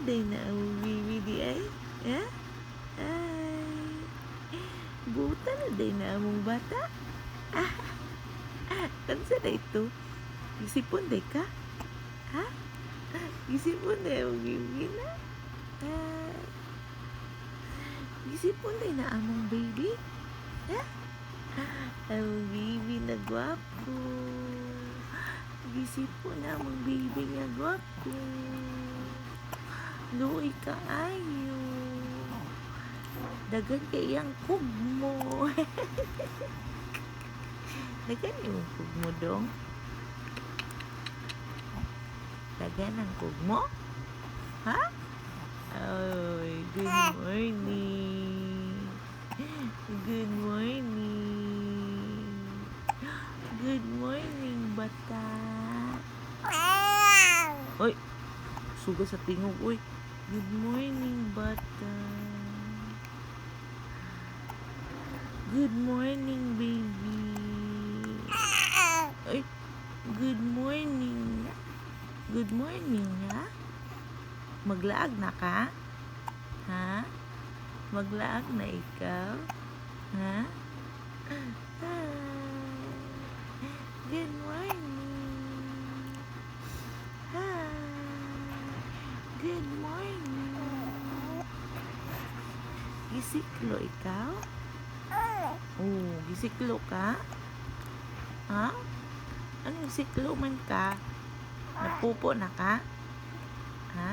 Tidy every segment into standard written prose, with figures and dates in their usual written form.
day na ang bibi di ay. Ha? Ay. Buta na day na among bata. Kansa na ito? Gisipon day ka? Ha? Gisipon day among bibi na? Gisipon day na among baby? Ha? Among baby na gwapo. Gisipon na among baby nga gwapo. Luoy ka ayo. Dagan kayang kugmo. Dagan yung kugmo dong. Dagan ang kugmo? Ha? Oy, good morning. Good morning. Good morning, bata. Oy, suga sa tingog, oy. Good morning, bata. Good morning, baby. Ay, good morning. Good morning, ha? Maglaag na ka? Ha? Maglaag na ikaw? Ha? Good morning. Hi. Good morning. Gisiklo ikaw? Oh, gisiklo ka? Ha? Anong siklo man ka? Napupo na ka? Ha?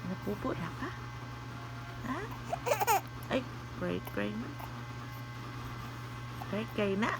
Napupo na ka? Ha? Ay, cry na.